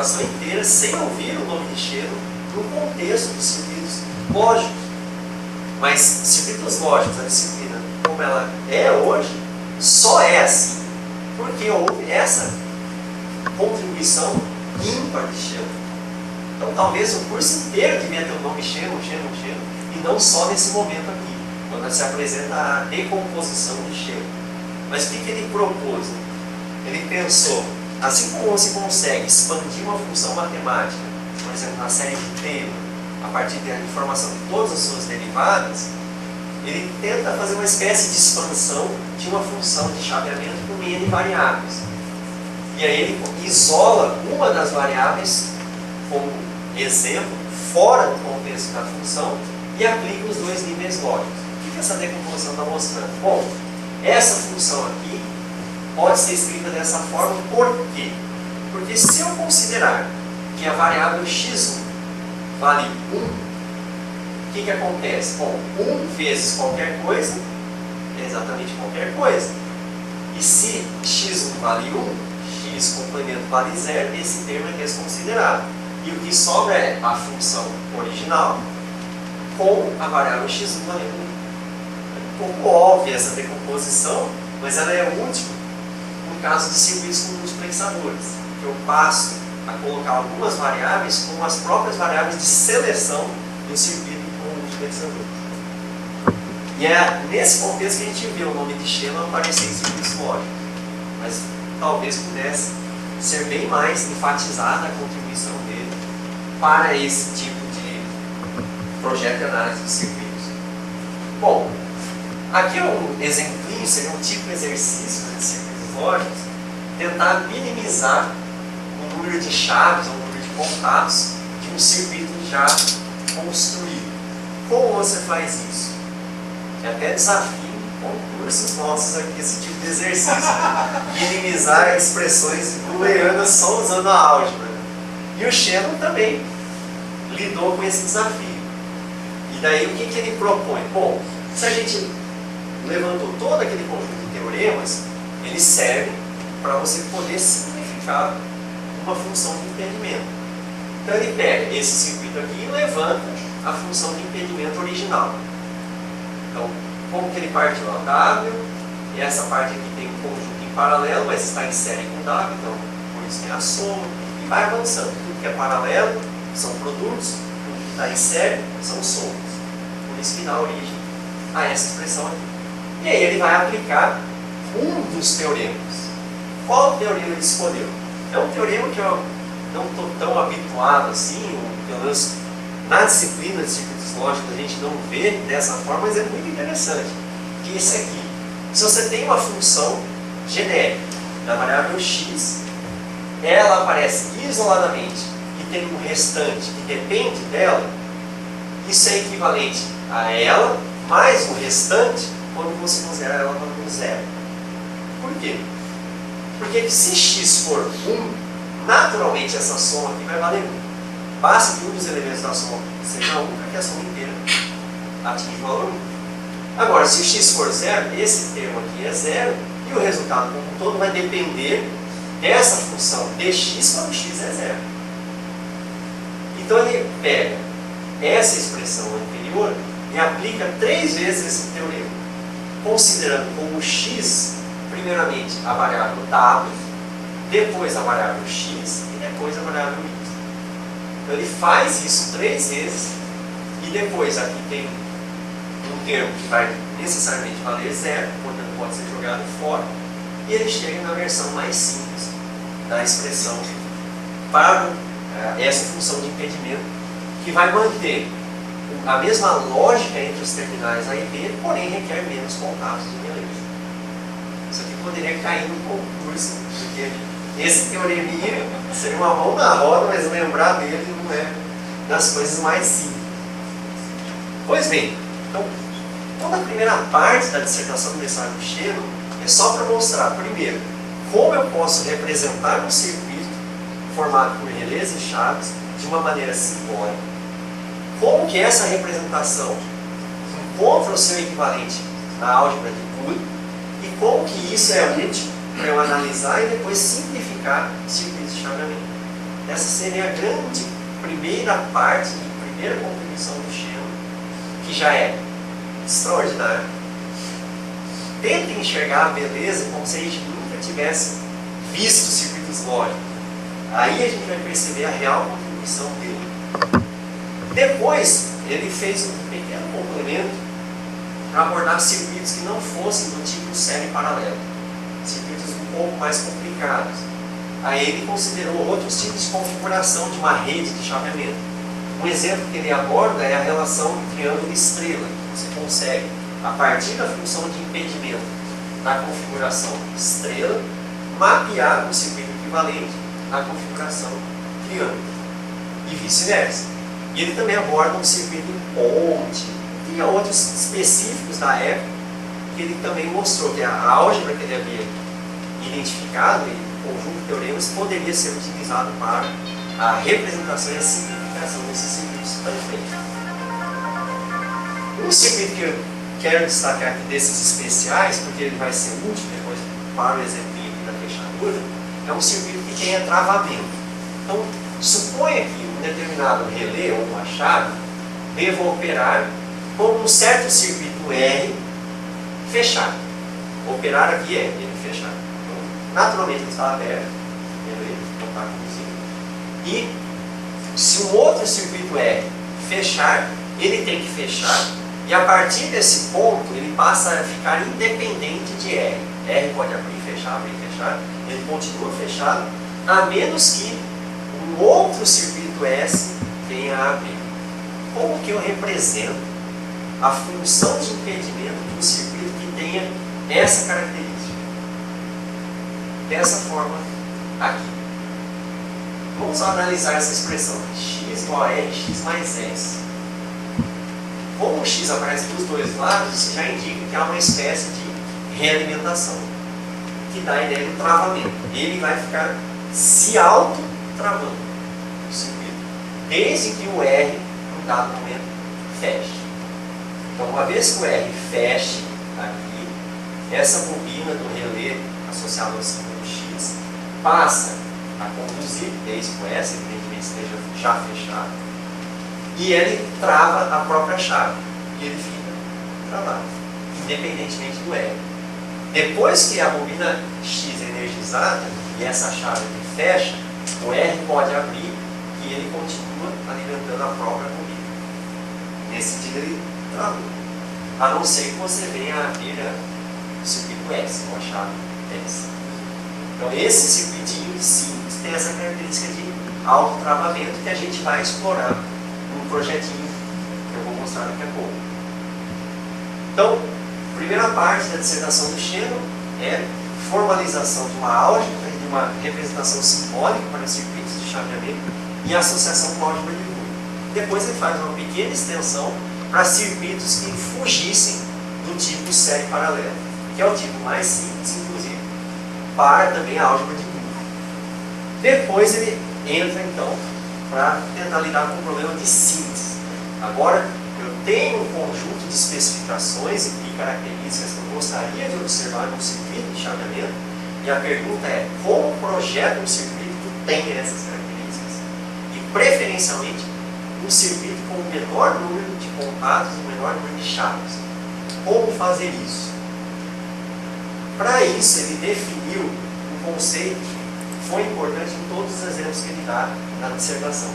apresentação inteira sem ouvir o nome de Cheiro no contexto dos circuitos lógicos. Mas circuitos lógicos, a disciplina como ela é hoje, só é assim porque houve essa contribuição ímpar de Cheiro. Então talvez o curso inteiro devia ter o nome Cheiro, e não só nesse momento aqui, quando se apresenta a decomposição de Cheiro. Mas o que ele propôs? Ele pensou, assim como você consegue expandir uma função matemática, por exemplo, na série de Taylor, a partir da informação de todas as suas derivadas, ele tenta fazer uma espécie de expansão de uma função de chaveamento com N variáveis. E aí ele isola uma das variáveis como exemplo, fora do contexto da função, e aplica os dois níveis lógicos. O que essa decomposição está mostrando? Bom, essa função aqui pode ser escrita dessa forma, por quê? Porque se eu considerar que a variável x1 vale 1, o que acontece? Bom, 1 vezes qualquer coisa é exatamente qualquer coisa. E se x1 vale 1, x complemento vale 0, esse termo é desconsiderado. E o que sobra é a função original com a variável x1 valendo 1. É um pouco óbvia essa decomposição, mas ela é útil no caso de circuitos com multiplexadores, que eu passo a colocar algumas variáveis como as próprias variáveis de seleção do circuito com multiplexadores. E é nesse contexto que a gente vê o nome de Shannon aparecer em circuitos lógicos. Mas talvez pudesse ser bem mais enfatizada a contribuição dele para esse tipo de projeto de análise de circuitos. Bom, aqui é um exemplinho, seria um tipo de exercício de circuitos lógicos, tentar minimizar o número de chaves ou o número de contatos de um circuito já construído. Como você faz isso? É até desafio em concursos nossos aqui, esse tipo de exercício. Minimizar expressões booleanas só usando a álgebra. E o Shannon também lidou com esse desafio. E daí o que ele propõe? Bom, se a gente levantou todo aquele conjunto de teoremas, ele serve para você poder simplificar uma função de impedimento. Então ele pega esse circuito aqui e levanta a função de impedimento original. Então, como que ele parte lá? W, e essa parte aqui tem um conjunto em paralelo, mas está em série com W, então por isso tem a soma, e vai avançando. Tudo que é paralelo são produtos, tudo que está em série são somas. Por isso que dá origem a essa expressão aqui. E aí ele vai aplicar um dos teoremas. Qual teorema ele escolheu? É um teorema que eu não estou tão habituado assim, ou pelo menos na disciplina de circuitos lógicos a gente não vê dessa forma, mas é muito interessante. Que é esse aqui. Se você tem uma função genérica da variável x, ela aparece isoladamente e tem um restante que depende dela, isso é equivalente a ela mais o restante quando você considera ela valendo zero. Por quê? Porque se x for 1, naturalmente essa soma aqui vai valer 1. Basta que um dos elementos da soma seja 1 para que a soma inteira atinja o valor 1. Agora, se x for 0, esse termo aqui é 0 e o resultado como um todo vai depender dessa função dx quando x é 0. Então ele pega essa expressão anterior e aplica 3 vezes esse teorema, considerando como x, primeiramente, a variável w, depois a variável x e depois a variável y. Então ele faz isso 3 vezes e depois aqui tem um termo que vai necessariamente valer 0, portanto pode ser jogado fora, e ele chega na versão mais simples da expressão para essa função de impedimento, que vai manter a mesma lógica entre os terminais A e B, porém requer menos contatos de beleza. Isso aqui poderia cair no concurso, porque esse teoreminha seria uma mão na roda, mas lembrar dele não é das coisas mais simples. Pois bem, então, toda a primeira parte da dissertação do mestrado do Shannon é só para mostrar, primeiro, como eu posso representar um circuito formado por relés e chaves de uma maneira simbólica, como que essa representação encontra o seu equivalente na álgebra de Boole e como que isso é útil para eu analisar e depois simplificar circuitos de chaveamento. essa seria a grande primeira parte, primeira contribuição do Shannon, que já é extraordinária. Tentem enxergar a beleza como se a gente nunca tivesse visto circuitos lógicos. Aí a gente vai perceber a real contribuição dele. Depois, ele fez um pequeno complemento para abordar circuitos que não fossem do tipo série paralela, circuitos um pouco mais complicados. Aí ele considerou outros tipos de configuração de uma rede de chaveamento. Um exemplo que ele aborda é a relação triângulo-estrela. Você consegue, a partir da função de impedimento na configuração estrela, mapear um circuito equivalente na configuração triângulo e vice-versa. E ele também aborda um circuito em ponte, e outros específicos da época, que ele também mostrou que a álgebra que ele havia identificado, e o conjunto de teoremas, poderia ser utilizado para a representação e a simplificação desses circuitos também. Um circuito que eu quero destacar aqui desses especiais, porque ele vai ser útil depois para o exemplinho aqui da fechadura, é um circuito que tenha travamento. Então, suponha que um determinado relé ou uma chave deva operar com um certo circuito R fechado. Operar aqui é ele fechado. Então, naturalmente ele está aberto, ele está conduzido. E se um outro circuito R fechar, ele tem que fechar, e a partir desse ponto ele passa a ficar independente de R. R pode abrir e fechar, ele continua fechado, a menos que um outro circuito S venha a abrir. Como que eu represento a função de impedimento de um circuito que tenha essa característica? Dessa forma aqui. Vamos analisar essa expressão. X igual a R, X mais S. Como o X aparece dos dois lados, isso já indica que há uma espécie de realimentação, que dá a ideia do travamento. Ele vai ficar se auto-travando o circuito, desde que o R, num dado momento, feche. Então, uma vez que o R feche aqui, essa bobina do relé associada ao símbolo X passa a conduzir, desde que o S, evidentemente, esteja já fechado, e ele trava a própria chave, e ele fica travado, independentemente do R. Depois que a bobina X é energizada, e essa chave aqui fecha, o R pode abrir, e ele continua alimentando a própria bobina. Nesse sentido, ele travou. A não ser que você venha a abrir o circuito S, com a chave S. Então, esse circuitinho simples tem essa característica de autotravamento que a gente vai explorar num projetinho que eu vou mostrar daqui a pouco. Então, a primeira parte da dissertação do Shannon é formalização de uma álgebra e de uma representação simbólica para circuitos de chaveamento e associação com álgebra de Boole. Depois ele faz uma pequena extensão para circuitos que fugissem do tipo série paralela, que é o tipo mais simples, inclusive, para também a álgebra de Boole. Depois ele entra, então, para tentar lidar com o problema de síntese. Agora, eu tenho um conjunto de especificações e características que eu gostaria de observar num circuito de chaveamento, e a pergunta é, como projeta um circuito que tem essas características? E, preferencialmente, um circuito com o menor número de contatos e o menor número de chaves. Como fazer isso? Para isso, ele definiu um conceito que foi importante em todos os exemplos que ele dá na dissertação,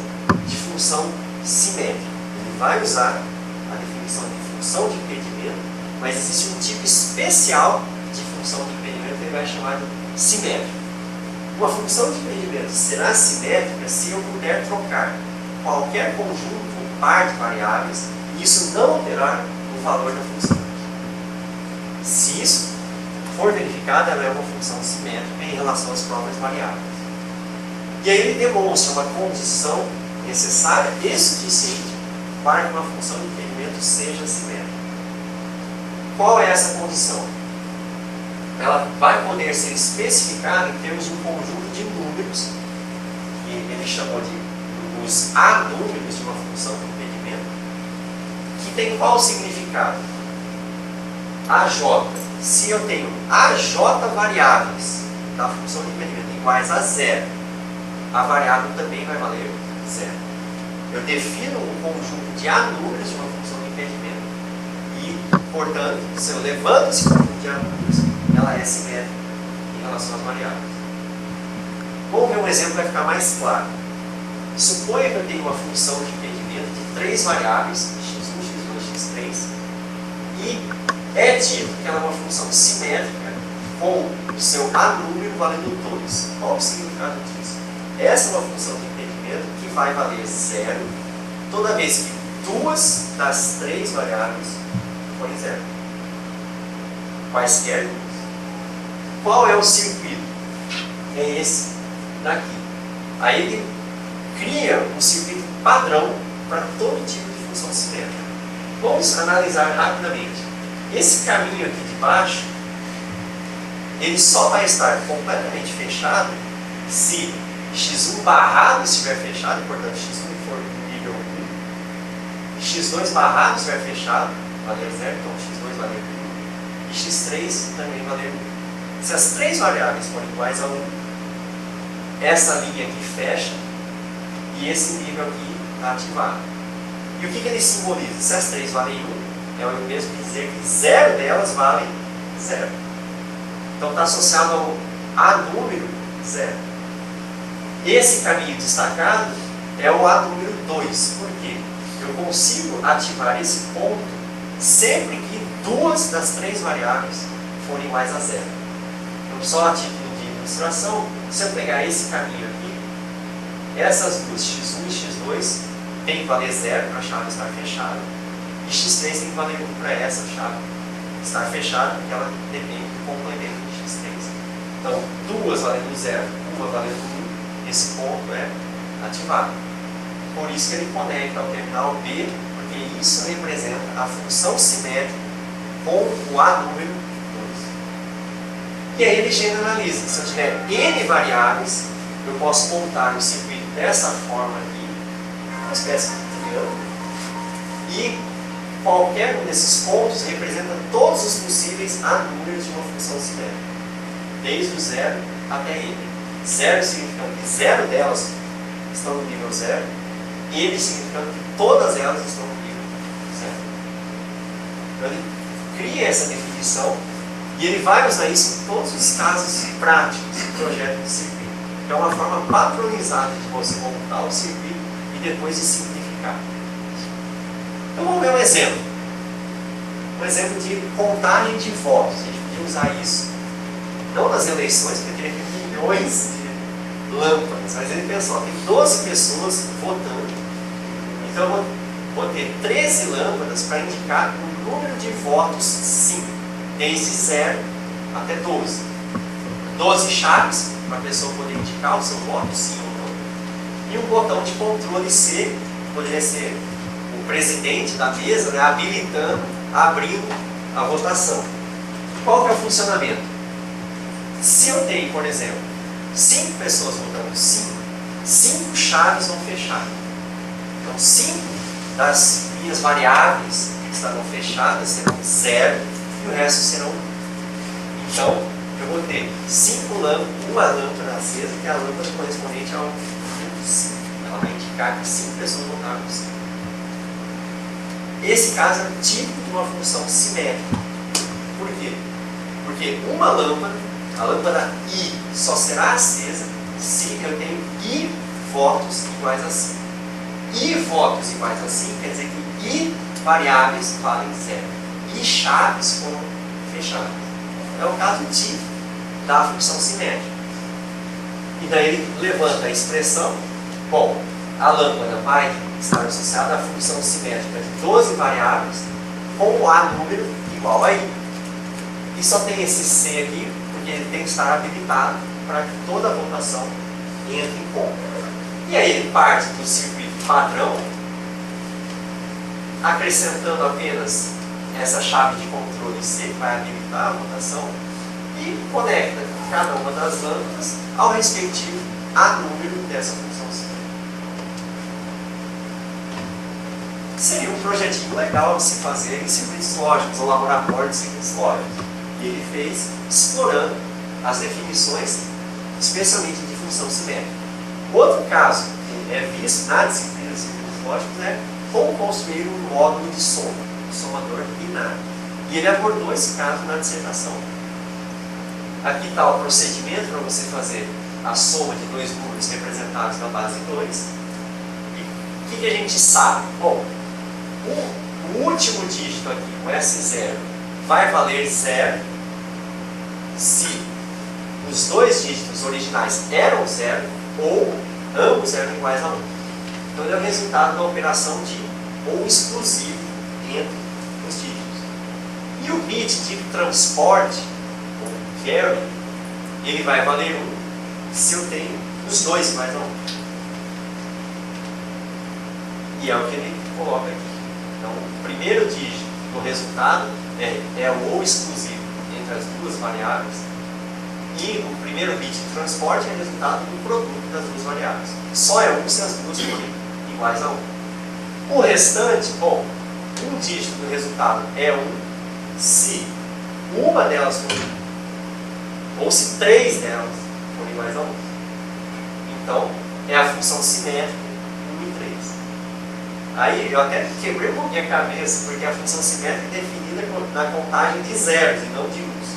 de função simétrica. Ele vai usar a definição de função de impedimento, mas existe um tipo especial de função de impedimento que ele vai chamar de simétrico. Uma função de impedimento será simétrica se eu puder trocar qualquer conjunto ou par de variáveis e isso não alterar o valor da função. Se isso for verificado, ela é uma função simétrica em relação às próprias variáveis. E aí ele demonstra uma condição necessária e suficiente para que uma função de impedimento seja simétrica. Qual é essa condição? Ela vai poder ser especificada em termos de um conjunto de números, que ele chamou de os A-números de uma função de impedimento, que tem qual significado? AJ. Se eu tenho AJ variáveis da função de impedimento iguais a zero, a variável também vai valer zero. Eu defino um conjunto de anúmeros de uma função de impedimento e, portanto, se eu levanto esse conjunto de anúmeros, ela é simétrica em relação às variáveis. Vamos ver um exemplo que vai ficar mais claro. Suponha que eu tenho uma função de impedimento de 3 variáveis, x1, x2, x3, e é dito que ela é uma função simétrica com o seu anúmero valendo 2. Qual o significado disso? Essa é uma função de impedimento que vai valer zero toda vez que 2 das 3 variáveis forem zero. Quaisquer duas. Qual é o circuito? É esse daqui. Aí ele cria um circuito padrão para todo tipo de função simétrica. Vamos analisar rapidamente. Esse caminho aqui de baixo, ele só vai estar completamente fechado se x1 barrado estiver fechado, portanto x1 for no nível 1, x2 barrado estiver fechado, valer 0, então x2 valer 1, e x3 também valer 1. Se as 3 variáveis forem iguais a 1, essa linha aqui fecha e esse nível aqui está ativado. E o que ele simboliza? Se as 3 valem 1, é o mesmo que dizer que 0 delas valem 0. Então está associado ao A número 0. Esse caminho destacado é o A número 2. Por quê? Eu consigo ativar esse ponto sempre que 2 das 3 variáveis forem iguais a 0. Então, só a título de ilustração, se eu pegar esse caminho aqui, essas duas, x1 e x2, tem que valer 0 para a chave estar fechada, e x3 tem que valer 1 para essa chave estar fechada, porque ela depende do complemento de x3. Então, 2 valendo 0, 1 valendo 1, esse ponto é ativado. Por isso que ele conecta ao terminal B, porque isso representa a função simétrica com o A número 2. E aí ele generaliza. Se eu tiver N variáveis, eu posso montar o circuito dessa forma aqui, uma espécie de triângulo, e qualquer um desses pontos representa todos os possíveis anúmeros de uma função simétrica, desde o 0 até N. 0 significando que 0 delas estão no nível 0, e N significando que todas elas estão no nível 0. Então ele cria essa definição e ele vai usar isso em todos os casos práticos do projeto de circuito. É uma forma padronizada de você montar o circuito e depois de simplificar. Então vamos ver um exemplo. Um exemplo de contagem de votos. A gente podia usar isso não nas eleições, porque teria milhões de lâmpadas, mas ele pensou, tem 12 pessoas votando. Então eu vou ter 13 lâmpadas para indicar o número de votos sim, desde 0 até 12. 12 chaves para a pessoa poder indicar o seu voto sim ou não. E um botão de controle C, que poderia ser o presidente da mesa, né, habilitando, abrindo a votação. Qual que é o funcionamento? Se eu tenho, por exemplo, 5 pessoas votando sim, 5 chaves vão fechar. Então 5 das minhas variáveis que estarão fechadas serão 0 e o resto serão 1. Então eu vou ter 5 lâmpadas, uma lâmpada acesa, que é a lâmpada correspondente ao número 5. Ela vai indicar que 5 pessoas votaram sim. Esse caso é típico de uma função simétrica. Por quê? Porque uma lâmpada, a lâmpada I, só será acesa se eu tenho I votos iguais a 5. I votos iguais a 5 quer dizer que I variáveis valem 0. I chaves foram fechadas. É o caso típico da função simétrica. E daí ele levanta a expressão, bom, a lâmpada vai estar associada à função simétrica de 12 variáveis com o A número igual a I. E só tem esse C aqui, porque ele tem que estar habilitado para que toda a votação entre em conta. E aí ele parte do circuito padrão, acrescentando apenas essa chave de controle C, que vai habilitar a votação, e conecta cada uma das lâmpadas ao respectivo A número dessa função simétrica. Seria um projetinho legal de se fazer em circuitos lógicos, ou laboratório de circuitos lógicos. E ele fez explorando as definições, especialmente de função simétrica. Outro caso que é visto na disciplina de circuitos lógicos é como construir um módulo de soma, um somador binário. E ele abordou esse caso na dissertação. Aqui está o procedimento para você fazer a soma de dois números representados na base 2. E o que a gente sabe? Bom, o último dígito aqui, o S0, vai valer 0 se os dois dígitos originais eram 0 ou ambos eram iguais a 1. Então, ele é o resultado da operação de ou exclusivo entre os dígitos. E o bit de transporte, ou carry, ele vai valer 1 se eu tenho os dois iguais a 1. E é o que ele coloca aqui. Então, o primeiro dígito do resultado é o ou exclusivo entre as duas variáveis. E o primeiro bit de transporte é o resultado do produto das duas variáveis. Só é 1 se as duas forem iguais a 1. O restante, bom, um dígito do resultado é 1 se uma delas for 1, ou se 3 delas forem iguais a 1. Então, é a função simétrica 1 e 3. Aí, eu até quebrei um pouquinho a cabeça, porque a função simétrica é definida na contagem de zeros e não de uns.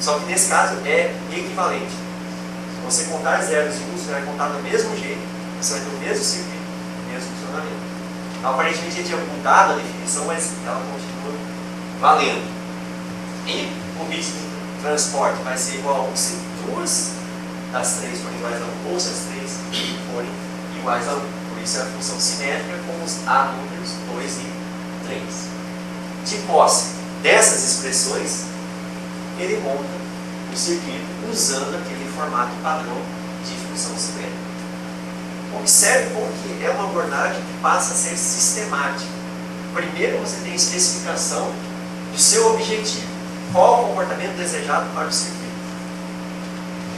Só que nesse caso é equivalente. Se você contar zeros e uns, você vai contar do mesmo jeito, você vai ter o mesmo circuito, o mesmo funcionamento. Então, aparentemente ele tinha mudado a definição, mas ela continua valendo. E o bit de transporte vai ser igual a 1 se duas das três forem iguais a 1, ou se as três forem iguais a 1. Por isso é a função simétrica com os A números 2 e 3. De posse dessas expressões, ele monta o circuito usando aquele formato padrão de função simétrica. Observe como que é uma abordagem que passa a ser sistemática. Primeiro você tem a especificação do seu objetivo. Qual o comportamento desejado para o circuito?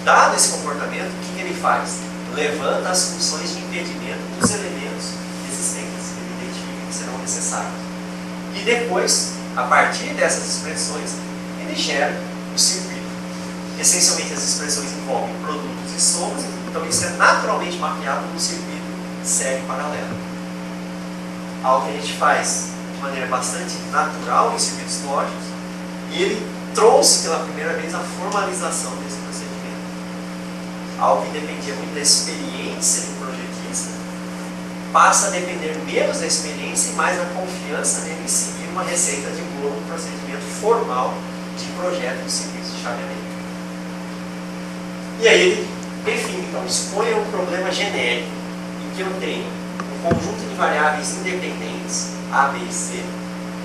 Dado esse comportamento, o que ele faz? Levanta as funções de impedimento dos elementos existentes que ele identifica que serão necessários. E depois, a partir dessas expressões, ele gera o circuito. Essencialmente, as expressões envolvem produtos e somas, então isso é naturalmente mapeado no circuito série paralelo. Algo que a gente faz de maneira bastante natural em circuitos lógicos, e ele trouxe pela primeira vez a formalização desse procedimento. Algo que dependia muito da experiência do projetista, passa a depender menos da experiência e mais da confiança nele em seguir uma receita de bolo, um procedimento formal de projeto de circuitos de chaveamento. E aí ele define, então, exponha um problema genérico em que eu tenho um conjunto de variáveis independentes, A, B e C,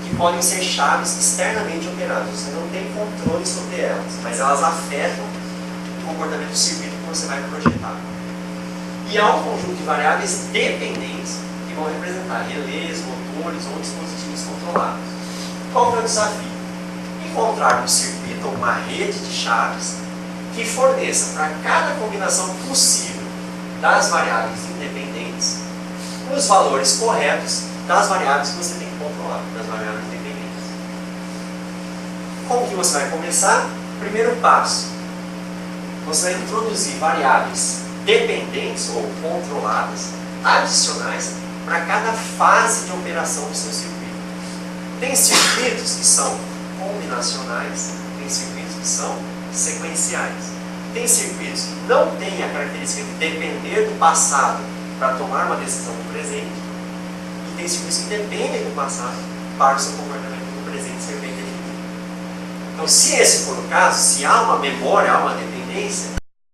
que podem ser chaves externamente operadas. Você não tem controle sobre elas, mas elas afetam o comportamento do circuito que você vai projetar. E há um conjunto de variáveis dependentes que vão representar relés, motores ou dispositivos controlados. Qual é o desafio? Encontrar um circuito ou uma rede de chaves que forneça para cada combinação possível das variáveis independentes os valores corretos das variáveis que você tem que controlar, das variáveis dependentes. Como que você vai começar? Primeiro passo, você vai introduzir variáveis dependentes ou controladas, adicionais, para cada fase de operação do seu circuito. Tem circuitos que são combinacionais, tem circuitos que são sequenciais. Tem circuitos que não têm a característica de depender do passado para tomar uma decisão no presente, e tem circuitos que dependem do passado para o seu comportamento no presente ser bem definido. Então, se esse for o caso, se há uma memória, há uma dependência,